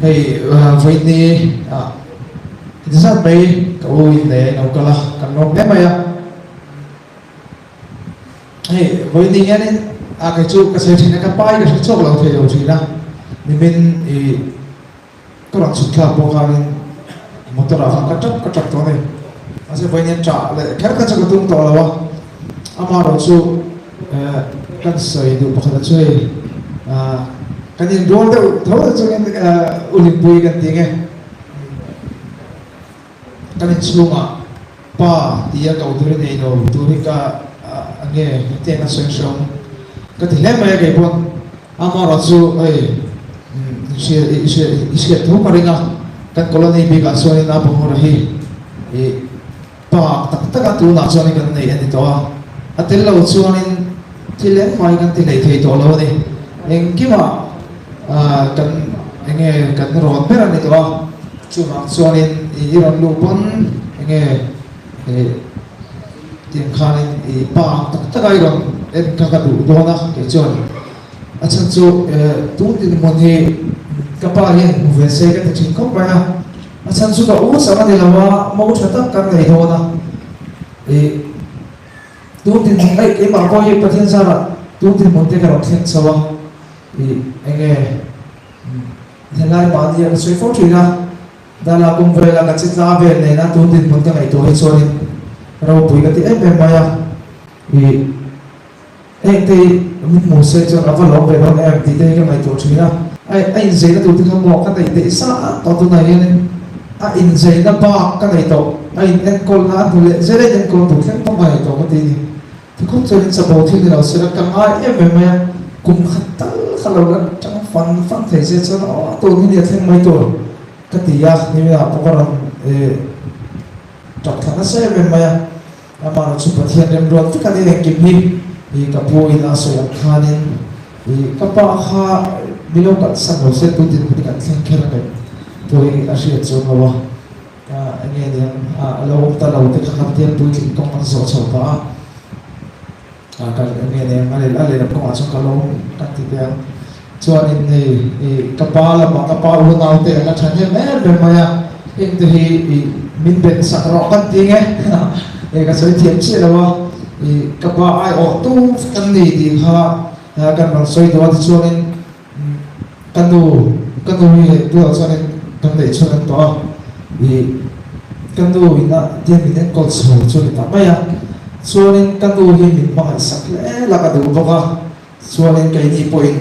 hey với ni thì sao bây ôi để nó có là cần nó bé mày à hey với ni nghe nên cái chú cái sự thì nó cái bài cái số lâu thì đâu chỉ là mình có đoạn xuất khẩu bao nhiêu một tuần là cái chấp đó này anh sẽ với nhân trả lại cái chắc là tung to là wa ama rồi chú cái sợi đủ bao nhiêu chơi cái gì rồi đâu thấu cho cái Olympic cái tiếng ấy cái gì xuống à pa tia cầu tôi này đâu tôi cái nghe cái tiếng nó sương sương cái thì lấy mấy cái bọn ama rồi chú ấy iske thấu mà ringa cái colony bị cái số này nó bung ra hi pa tất cả tu nào cho nên cái này anh to anh thấy lâu cho nên thì lấy mấy cái này thì to lâu này anh kia mà kan enge kan ron pera ni to chuma sonin iron lupon enge tin khanin pa tak iron en ka du dona ke chon achan chu tu tin mon he kapa yen ve se ka chin ko pa achan chu ka u sama ni lawa mo thata kan nei dona tu tin ai ke ma ko ye pathian sara tu tin mon te ka ro khen sawa enge helai ba dia cái suy phốt thủy ra đó là cùng với là cái chiếc lá về này nó tốn tiền một cái này tôi cho nên rồi bùi cái tiếng em mày à vì em thì một xe cho nó vào lòng về con em thì đây cái này tôi thủy ra anh dễ là tôi không bỏ cái này để xa tao tôi này nên anh dễ là ba cái này tôi anh em con là tôi lệ dễ đấy em con tôi không có bài tôi cái gì thì không cho nên sao bảo thì nào sẽ là càng ai em mày cùng khát kalau kan jangan fun thế sẽ cho nó tôi như thế thêm mấy tuổi cái tỷ à như là có còn chọn khả năng sẽ về mày mà nó chụp hiện đem rồi tất cả những cái kinh nghiệm thì các bố là số khá nên thì các bạn khá biết đâu cả sang hồ sơ tôi tin cái xem kia là cái tôi là sẽ cho nó anh em thì lâu ta lâu thì khám tiền tôi tin công an số số ba cái anh em này là công an số cả lâu các thứ kia cho nên thì kapa là mà kapa uốn nào thì là chẳng hạn em về mà em thì mình bên sạc rõ cái tiếng ấy cái số tiền chia là thì kapa ai ở tu cái này thì ha cái bằng số đó thì cho nên cái đồ thì tôi cho nên cái này cho nên đó thì cái đồ thì là tiền mình nên còn số cho nên tạm bây cho nên cái đồ thì mình phải sạc lẽ là cái đồ bao cho nên cái gì point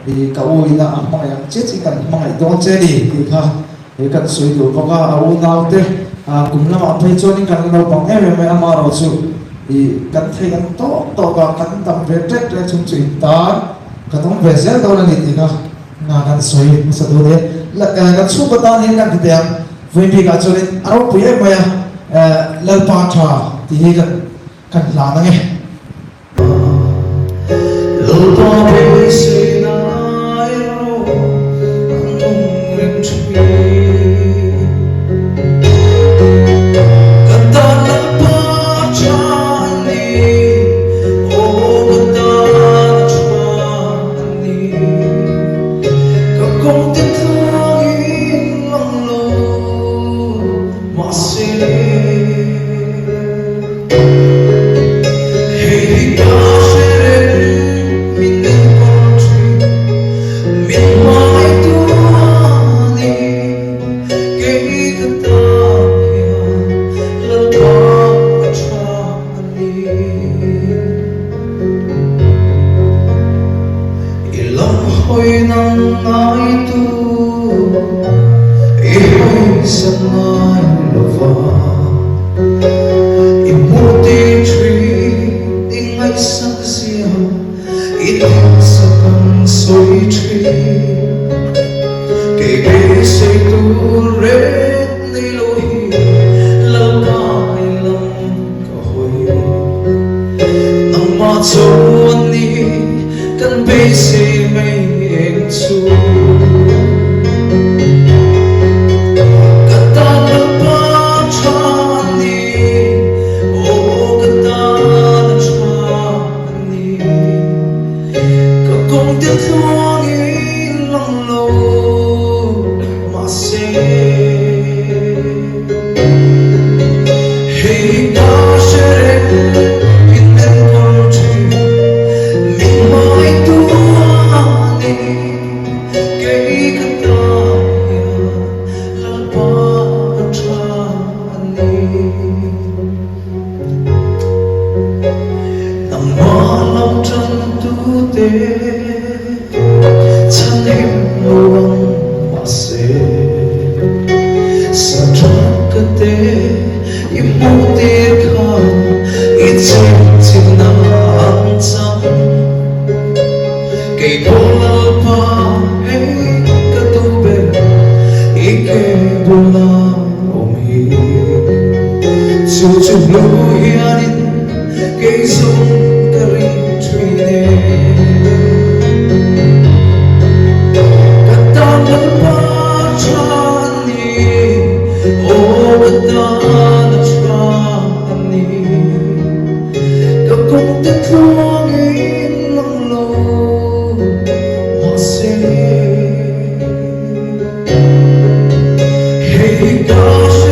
thì cậu ơi là mọi người chết chỉ cần mọi người chơi đi thì ha thì cần suy đủ có cả áo nào thế cũng là mọi người cho nên cần đâu bằng em mà rồi chứ thì cần thấy cần to cả cần tầm về chết ra chung chuyện ta cần không về sẽ đâu là gì thì ha cần suy sao đâu đấy là cần suy bắt đầu hiện cần cái với vì cả cho nên áo bây giờ mà lần ba trà thì cần làm nghe cùng tiếng thương ý lòng lâu imutit ka itik-tik na ang tang kay bulal pa ay katubig ikay bulang Tutuluyanin kay isang karintrinin Katagal pa tiyani O katagal tiyani Kapag tatlongin lang lo Masih Hey gosh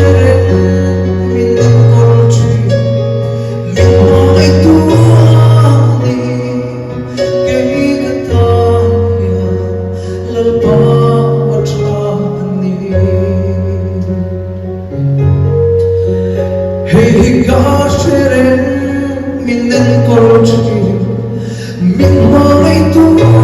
Hey gosh, min den kortski min mai tu